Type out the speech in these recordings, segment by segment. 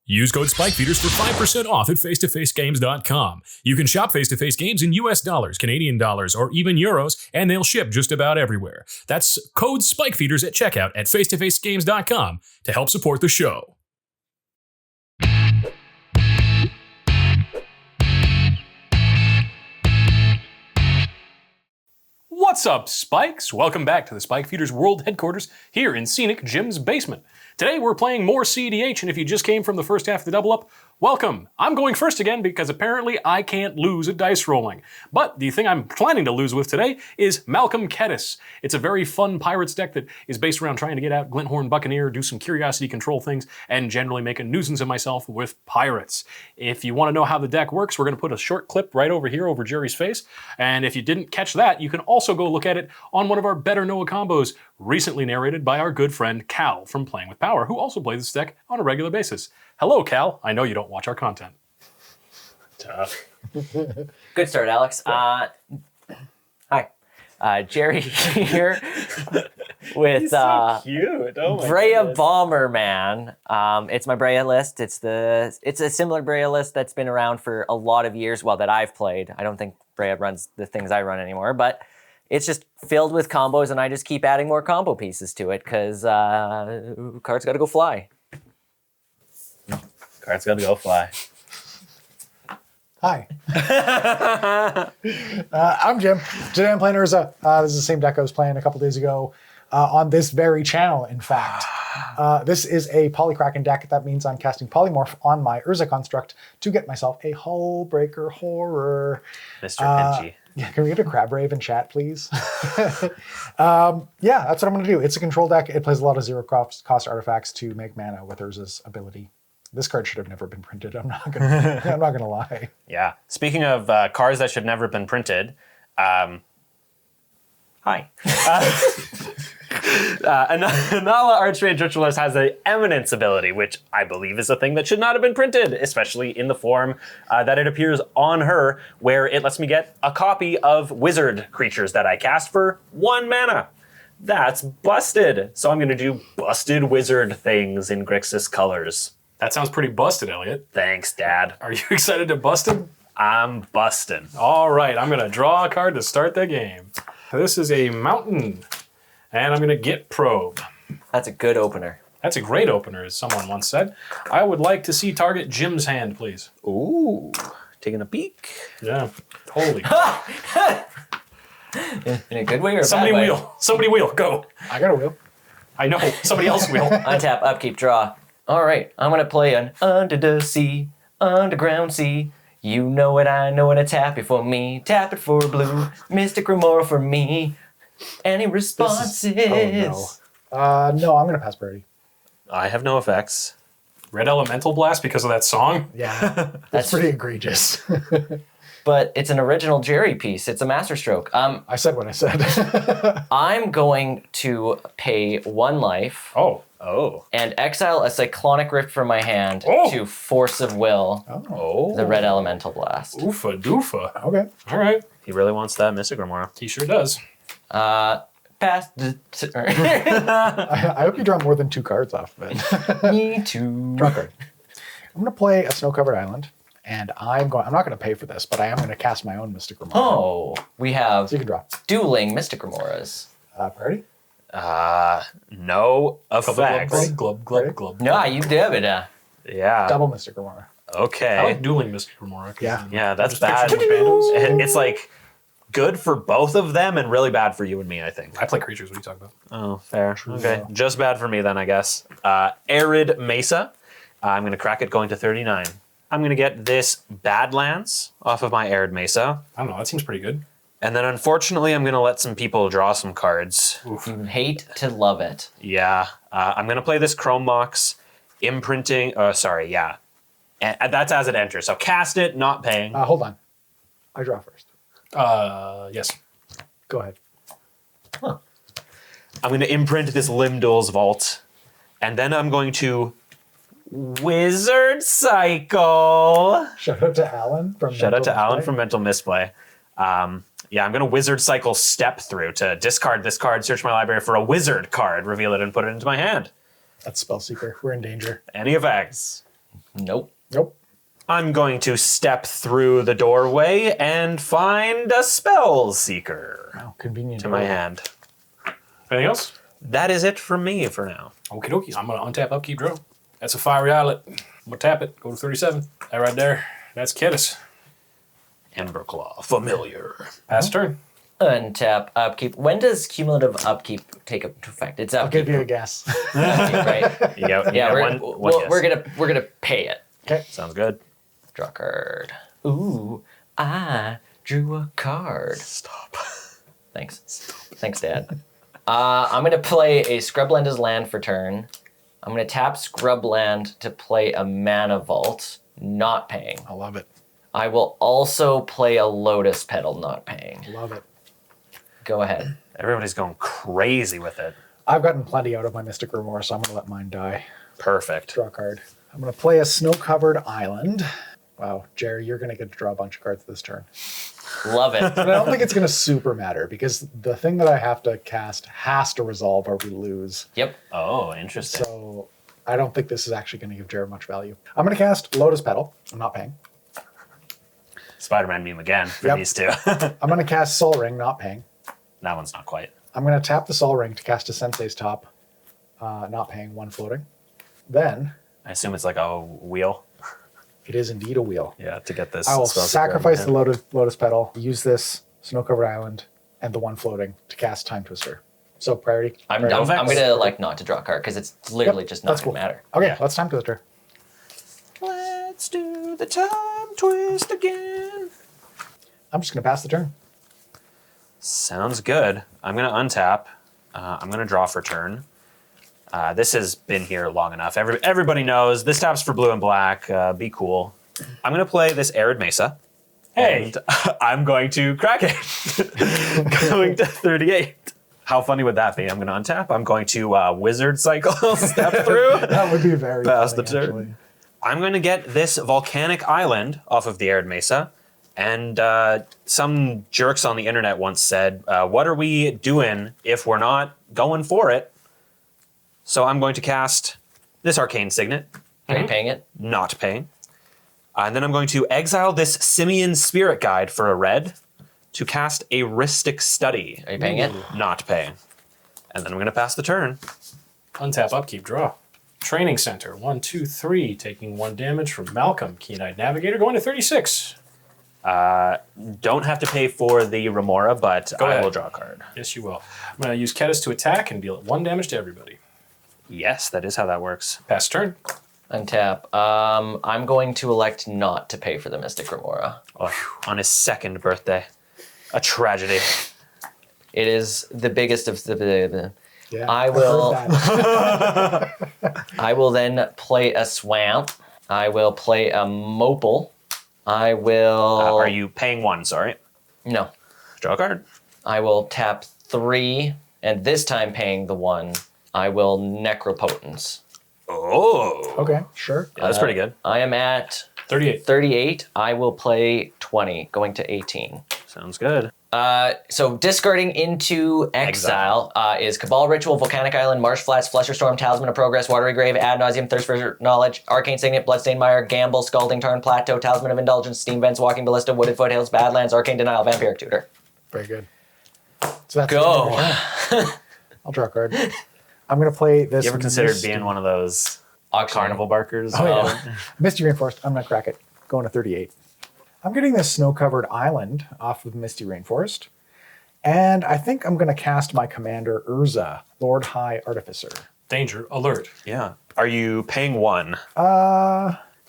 Use code SPIKEFEEDERS for 5% off at face-to-facegames.com. You can shop face-to-face games in US dollars, Canadian dollars, or even euros, and they'll ship just about everywhere. That's code SPIKEFEEDERS at checkout at face-to-facegames.com to help support the show. What's up, Spikes? Welcome back to the Spike Feeders World Headquarters here in scenic Jim's basement. Today we're playing more cEDH, and if you just came from the first half of the double up, welcome. I'm going first again because apparently I can't lose at dice rolling. But the thing I'm planning to lose with today is Malcolm Kediss. It's a very fun pirates deck that is based around trying to get out GLINTHORN Buccaneer, do some curiosity control things, and generally make a nuisance of myself with pirates. If you want to know how the deck works, we're going to put a short clip right over here over Jerry's face. And if you didn't catch that, you can also go look at it on one of our Better Noah combos, recently narrated by our good friend Cal from Playing with Power, who also plays this deck on a regular basis. Hello, Cal. I know you don't watch our content. Tough. Good start, Alex. Hi. Jerry here with He's so cute. Oh my Breya goodness. Bomberman. It's my Breya list. It's a similar Breya list that's been around for a lot of years, well, that I've played. I don't think Breya runs the things I run anymore, but it's just filled with combos, and I just keep adding more combo pieces to it because cards got to go fly. Cards gotta go fly. Hi. I'm Jim. Today I'm playing Urza. This is the same deck I was playing a couple days ago on this very channel, in fact. This is a Polykraken deck. That means I'm casting Polymorph on my Urza construct to get myself a Hullbreaker Horror. Mr. Pinchy. Yeah, can we get a crab rave in chat, please? Yeah, that's what I'm going to do. It's a control deck. It plays a lot of zero-cost artifacts to make mana with Urza's ability. This card should have never been printed. I'm not gonna lie. Yeah. Speaking of cards that should never have been printed, hi. Inalla Archmage Ritualist has the Eminence ability, which I believe is a thing that should not have been printed, especially in the form that it appears on her, where it lets me get a copy of wizard creatures that I cast for 1 mana. That's busted. So I'm gonna do busted wizard things in Grixis colors. That sounds pretty busted, Elliot. Thanks, Dad. Are you excited to bust him? I'm bustin'. All right, I'm going to draw a card to start the game. This is a mountain, and I'm going to get probe. That's a good opener. That's a great opener, as someone once said. I would like to see target Jim's hand, please. Ooh, taking a peek. Yeah. Holy. In a good way or a Somebody bad way? wheel. Somebody wheel. Go. I got a wheel. I know. Somebody else wheel. Untap, upkeep, draw. All right, I'm gonna play an under the sea, underground sea. You know it, I know it, a tap it for me. Tap it for blue, Mystic Remora for me. Any responses? Oh, no. No, I'm going to pass priority. I have no effects. Red Elemental Blast because of that song? Yeah, that's pretty egregious. But it's an original Jerry piece. It's a masterstroke. I said what I said. I'm going to pay 1 life. Oh. Oh. And exile a Cyclonic Rift from my hand to Force of Will the Red Elemental Blast. Oofa doofa. Okay. All right. He really wants that Mystic Remora. He sure does. Pass the turn. I hope you draw more than 2 cards off of it. Me too. Draw a card. I'm going to play a snow-covered island, and I'm not going to pay for this, but I am going to cast my own Mystic Remora. Oh, we have So you can draw. dueling Mystic Remoras. Priority? No effects. Glub, glub, glub. No, you did it. Yeah. Double Mystic Remora. Okay. I like dueling Mystic Remora. Yeah. Yeah, that's Just bad. picture them as It's like good for both of them and really bad for you and me, I think. I play creatures. What are you talking about? Oh, fair. Okay. Just bad for me then, I guess. Arid Mesa. I'm going to crack it going to 39. I'm going to get this Badlands off of my Arid Mesa. I don't know. That seems pretty good. And then unfortunately, I'm going to let some people draw some cards. Oof. You hate to love it. Yeah. I'm going to play this Chrome Mox imprinting. Yeah. And that's as it enters. So cast it, not paying. Hold on. I draw first. Yes. Go ahead. I'm going to imprint this Limdol's Vault. And then I'm going to Wizard Cycle. Shout out to Alan from Shout out to Mental Alan Misplay. from Mental Misplay. Yeah, I'm going to Wizard Cycle Step Through to discard this card, search my library for a wizard card, reveal it, and put it into my hand. That's Spellseeker. We're in danger. Any effects? Nope. Nope. I'm going to step through the doorway and find a spell seeker Oh, convenient. to my hand. Anything else? That is it from me for now. Okie dokie. I'm going to untap upkeep draw. That's a fiery islet. I'm going to tap it. Go to 37. That right there. That's Kediss. Emberclaw, familiar. Pass turn. Untap upkeep. When does cumulative upkeep take into effect? It's I'll upkeep, give you a guess. right? You got Yeah, one guess. we're gonna pay it. Okay. Sounds good. Draw a card. Ooh, I drew a card. Stop. Thanks. Thanks, Dad. I'm gonna play a Scrubland as land for turn. I'm gonna tap Scrubland to play a Mana Vault, not paying. I love it. I will also play a Lotus Petal, not paying. Love it. Go ahead. Everybody's going crazy with it. I've gotten plenty out of my Mystic Remorse, so I'm going to let mine die. Perfect. Draw a card. I'm going to play a snow-covered island. Wow, Jerry, you're going to get to draw a bunch of cards this turn. Love it. But I don't think it's going to super matter because the thing that I have to cast has to resolve or we lose. Yep. Oh, interesting. So I don't think this is actually going to give Jerry much value. I'm going to cast Lotus Petal. I'm not paying. Spider-Man meme again for Yep. these two. I'm going to cast Soul Ring, not paying. That one's not quite. I'm going to tap the Soul Ring to cast a Sensei's Top, not paying, one floating. Then I assume it's like a wheel. it is indeed a wheel. Yeah, to get this. I will spell sacrifice the sequence. Lotus Petal, use this Snow-Covered Island, and the one floating to cast Time Twister. So priority. I'm priority. gonna like not to draw a card because it's literally Yep, just not that's gonna cool. matter. Okay, Yeah. let's Time Twister. Let's do the time twist again. I'm just going to pass the turn. Sounds good. I'm going to untap. I'm going to draw for turn. This has been here long enough. Everybody knows this taps for blue and black. Be cool. I'm going to play this Arid Mesa. Hey. And I'm going to crack it. Going to 38. How funny would that be? I'm going to untap. I'm going to Wizard Cycle step through. That would be very Pass funny, the turn. actually. I'm going to get this volcanic island off of the Arid Mesa. And some jerks on the internet once said, what are we doing if we're not going for it? So I'm going to cast this Arcane Signet, Are you paying it? not paying. And then I'm going to exile this Simian Spirit Guide for a red to cast a Rhystic Study, Are you paying it? not paying. And then I'm going to pass the turn. Untap upkeep draw. Training Center. 1, 2, 3. Taking 1 damage from Malcolm. Keen-Eyed Navigator going to 36. Don't have to pay for the Remora, but Go I ahead. will draw a card. Yes, you will. I'm going to use Kediss to attack and deal 1 damage to everybody. Yes, that is how that works. Pass turn. Untap. I'm going to elect not to pay for the Mystic Remora. Oh, on his 2nd birthday. A tragedy. It is the biggest of the. Yeah, I I've will- heard that. I will then play a Swamp. I will play a Mopal. I will. Are you paying 1? Sorry. No. Draw a card. I will tap 3, and this time paying the 1. I will Necropotence. Oh. Okay, sure. Yeah, that's pretty good. I am at 38. 38. I will play 20, going to 18. Sounds good. So discarding into exile is Cabal Ritual, Volcanic Island, Marsh Flats, Flusher Storm, Talisman of Progress, Watery Grave, Ad Nauseum, Thirst for Knowledge, Arcane Signet, Bloodstained Mire, Gamble, Scalding Tarn, Plateau, Talisman of Indulgence, Steam Vents, Walking Ballista, Wooded Foothills, Badlands, Arcane Denial, Vampiric Tutor. Very good. So that's Go. I'll draw a card. I'm going to play this. You ever considered Misty- being one of those Auction. carnival barkers? Oh, yeah. Misty Rainforest. I'm going to crack it. Going to 38. I'm getting this snow-covered island off of Misty Rainforest. And I think I'm going to cast my commander, Urza, Lord High Artificer. Danger. Alert. Yeah. Are you paying 1?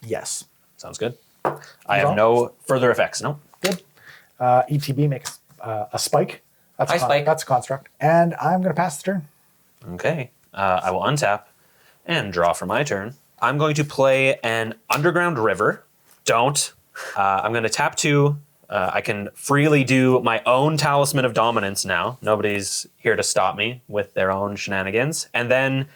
Yes. Sounds good. I have no further effects. No. Good. ETB makes a spike. That's Hi, Spike. That's a construct. And I'm going to pass the turn. Okay. I will untap and draw for my turn. I'm going to play an Underground River. Don't. I'm going to tap 2. I can freely do my own Talisman of Dominance now. Nobody's here to stop me with their own shenanigans. And then,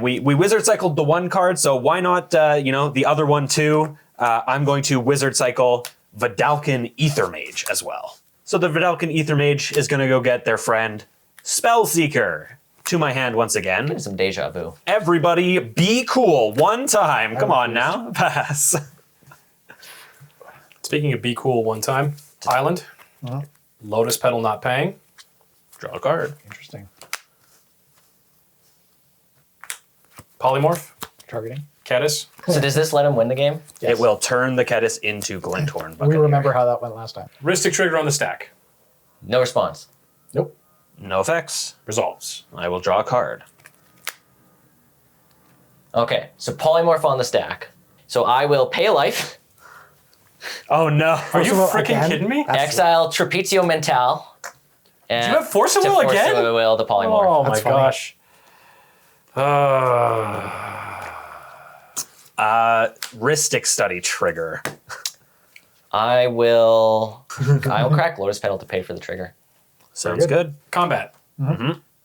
we Wizard Cycled the 1 card, so why not, the other one too? I'm going to Wizard Cycle Vidalcan Ether Mage as well. So the Vidalcan Ether Mage is going to go get their friend Spellseeker. to my hand once again. Give some deja vu. Everybody be cool one time. Come on now. Pass. Speaking of be cool one time, Island, Lotus Petal not paying, Draw a card. Interesting. Polymorph, Targeting. Kediss, So does this let him win the game? Yes. It will turn the Kediss into Glinthorn. We remember how that went last time. Ristic Trigger on the stack, No response. Nope. No effects. resolves. I will draw a card. Okay, so polymorph on the stack. So I will pay a life, Oh no. Are you of all, freaking again? kidding me? That's- exile Trapezio Mental. And you have Force of to Will Force again? of Will the polymorph. Oh my That's funny. gosh. Ristic Study trigger. I'll crack Lotus Petal to pay for the trigger. Sounds good. Combat.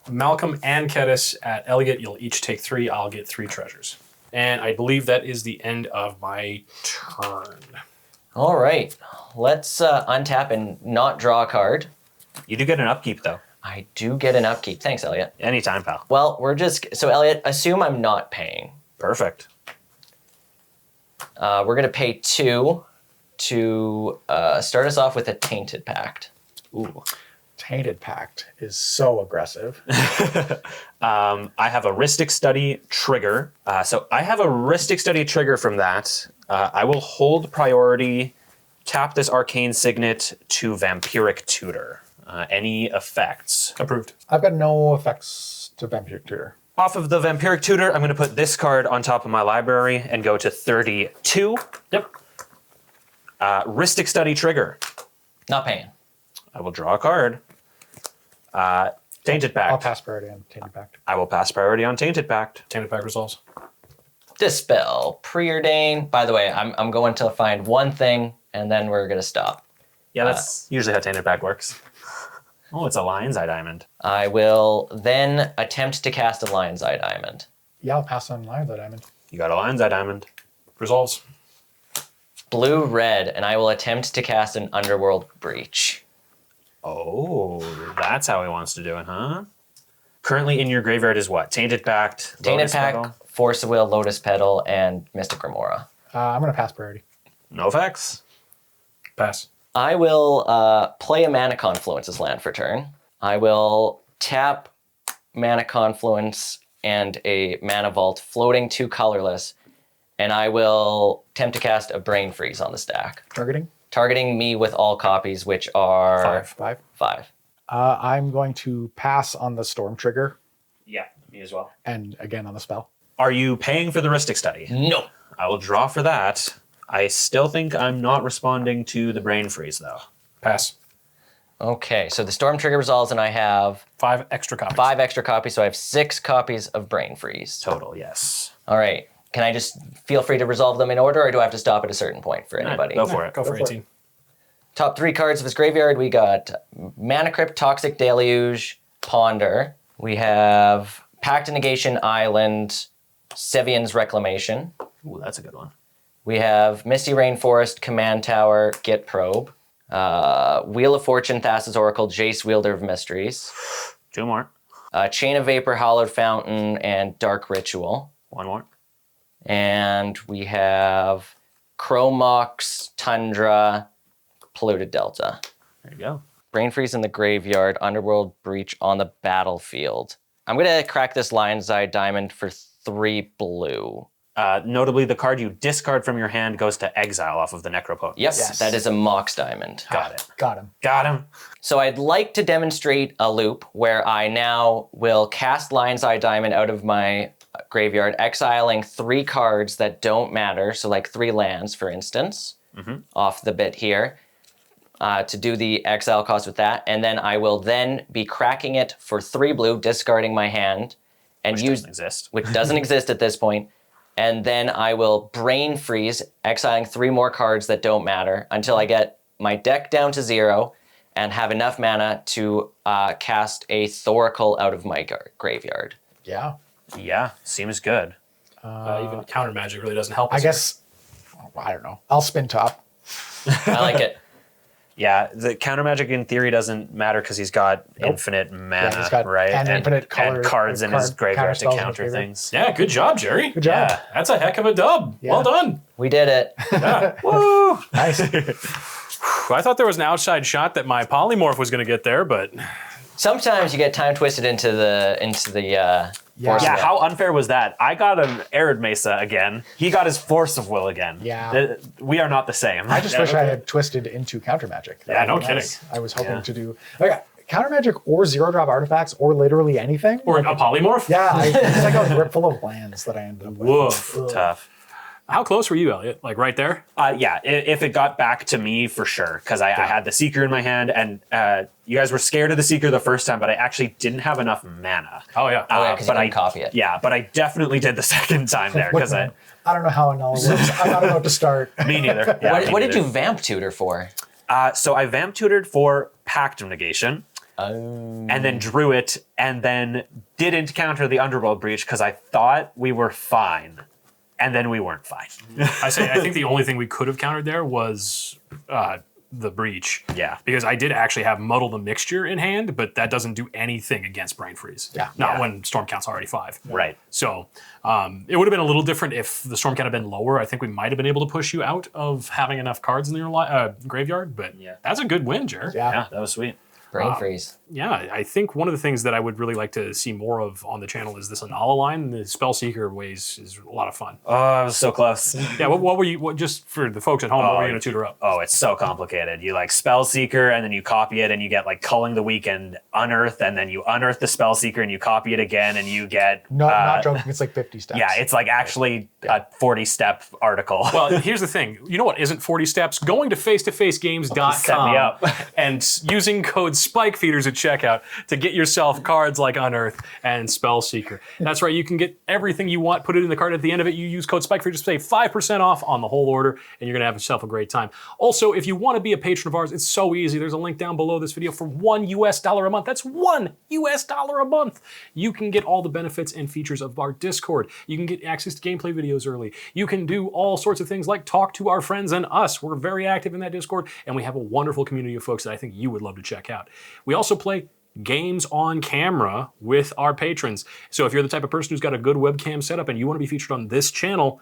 Malcolm and Kediss at Elliot, you'll each take 3. I'll get 3 treasures. And I believe that is the end of my turn. All right, let's untap and not draw a card. You do get an upkeep though. I do get an upkeep. Thanks, Elliot. Anytime, pal. Well, so Elliot, assume I'm not paying. Perfect. We're gonna pay 2 to start us off with a Tainted Pact. Ooh. Tainted Pact is so aggressive. I have a Ristic Study trigger. So I have a Ristic Study trigger from that. I will hold priority, tap this Arcane Signet to Vampiric Tutor. Any effects? Approved. I've got no effects to Vampiric Tutor. Off of the Vampiric Tutor, I'm going to put this card on top of my library and go to 32. Yep. Ristic Study trigger. Not paying. I will draw a card. Tainted Pact. I'll pass priority on Tainted Pact. I will pass priority on Tainted Pact. Tainted Pack resolves. Dispel, Preordain. By the way, I'm going to find one thing and then we're gonna stop. Yeah, that's usually how Tainted Pact works. Oh, it's a Lion's Eye Diamond. I will then attempt to cast a Lion's Eye Diamond. Yeah, I'll pass on Lion's Eye Diamond. You got a Lion's Eye Diamond. Resolves. Blue, red, and I will attempt to cast an Underworld Breach. Oh, that's how he wants to do it, huh? Currently in your graveyard is what? Tainted Pact, Tainted Lotus Pact, Petal? Force of Will, Lotus Petal, and Mystic Remora. I'm going to pass priority. No effects. Pass. I will play a Mana Confluence as land for turn. I will tap Mana Confluence and a Mana Vault, floating 2 colorless, and I will attempt to cast a Brain Freeze on the stack, targeting me with all copies, which are 5. 5. I'm going to pass on the Storm Trigger Yeah, me as well. and again on the spell. Are you paying for the Ristic Study? No. I will draw for that. I still think I'm not responding to the Brain Freeze, though. Pass. Okay, so the Storm Trigger resolves, and I have 5 extra copies. 5 extra copies, so I have 6 copies of Brain Freeze. Total, yes. All right. Can I just feel free to resolve them in order, or do I have to stop at a certain point for anybody? Go for it. Go for for it. 18. Top 3 cards of his graveyard, we got Mana Crypt, Toxic Deluge, Ponder. We have Pact of Negation Island, Sevian's Reclamation. Ooh, that's a good one. We have Misty Rainforest, Command Tower, Git Probe. Wheel of Fortune, Thassa's Oracle, Jace, Wielder of Mysteries. 2 more. Chain of Vapor, Hallowed Fountain, and Dark Ritual. 1 more. And we have Chromox, Tundra, Polluted Delta. There you go. Brain Freeze in the graveyard, Underworld Breach on the battlefield. I'm gonna crack this Lion's Eye Diamond for 3 blue. Notably, the card you discard from your hand goes to exile off of the Necropotence. Yep, Yes. that is a Mox Diamond. Got it. Got him. Got him. So I'd like to demonstrate a loop where I now will cast Lion's Eye Diamond out of my graveyard, exiling 3 cards that don't matter, so like 3 lands, for instance, off the bit here, to do the exile cost with that, and then I will then be cracking it for 3 blue, discarding my hand, and Which use doesn't exist. which doesn't exist at this point, and then I will Brain Freeze, exiling 3 more cards that don't matter until I get my deck down to 0 and have enough mana to cast a Thoracle out of my graveyard. Yeah. Yeah, seems good. Even counter magic really doesn't help us. I guess, I don't know. I'll spin top. I like it. Yeah, the counter magic in theory doesn't matter because he's got infinite mana, he's got right? and infinite color, and cards in his graveyard to spells in his counter graveyard. things. Yeah, good job, Jerry. Good job. Yeah. That's a heck of a dub. Yeah. Well done. We did it. Woo! Nice. I thought there was an outside shot that my polymorph was going to get there, but Sometimes you get time twisted into the force Yeah, of will. how unfair was that? I got an Arid Mesa again. He got his Force of Will again. Yeah. We are not the same. I just wish I had twisted into counter magic. Yeah, no That kidding. I was hoping Yeah. to do counter magic or 0-drop artifacts or literally anything. or a polymorph. Yeah, it's like a grip full of lands that I ended up with. Woof. Tough. How close were you, Elliot? Like right there? Yeah, if it got back to me, for sure, because I had the Seeker in my hand, and you guys were scared of the Seeker the first time, but I actually didn't have enough mana. Oh yeah. Oh, yeah, 'cause you but couldn't copy it. Yeah, but I definitely did the second time there, because I don't know how Inalla works. I don't know what to start. me neither. Yeah, me What did neither. you vamp tutor for? So I vamp tutored for Pact of Negation, Oh. and then drew it, and then didn't counter the Underworld Breach because I thought we were fine, and then we weren't fine. I think the only thing we could have countered there was the breach. Yeah. Because I did actually have Muddle the Mixture in hand, but that doesn't do anything against Brain Freeze. Yeah. Not Yeah. when Storm Count's already 5. Right. So it would have been a little different if the Storm Count had been lower. I think we might have been able to push you out of having enough cards in your graveyard, but that's a good win, Jer. Yeah. Yeah, that was sweet. Brain freeze. Yeah, I think one of the things that I would really like to see more of on the channel is this Inalla line. The Spellseeker ways is a lot of fun. Oh, I was so close. Yeah, what were you, just for the folks at home, what were you going to tutor up? Oh, it's so complicated. You like Spellseeker, and then you copy it, and you get like Culling the Weekend Unearth, and then you unearth the Spellseeker, and you copy it again, and you get Not joking. It's like 50 steps. yeah, it's like actually a 40-step article. Well, here's the thing. You know what isn't 40 steps? Going to face-to-facegames.com Set me up. and using code SPIKEFEEDERS at checkout to get yourself cards like Unearth and Spellseeker. That's right. You can get everything you want, put it in the cart. At the end of it, you use code SPIKEFEEDERS to save 5% off on the whole order, and you're going to have yourself a great time. Also, if you want to be a patron of ours, it's so easy. There's a link down below this video for $1 a month. That's $1 a month. You can get all the benefits and features of our Discord. You can get access to gameplay videos early. You can do all sorts of things like talk to our friends and us. We're very active in that Discord, and we have a wonderful community of folks that I think you would love to check out. We also play games on camera with our patrons. So if you're the type of person who's got a good webcam setup and you want to be featured on this channel,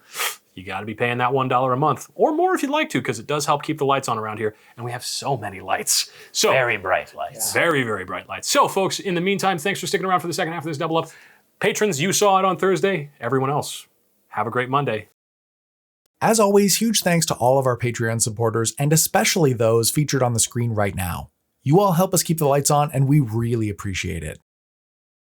you got to be paying that $1 a month, or more if you'd like to, because it does help keep the lights on around here. And we have so many lights. So Very bright lights. very, very bright lights. So folks, in the meantime, thanks for sticking around for the second half of this double up. Patrons, you saw it on Thursday. Everyone else, have a great Monday. As always, huge thanks to all of our Patreon supporters, and especially those featured on the screen right now. You all help us keep the lights on, and we really appreciate it.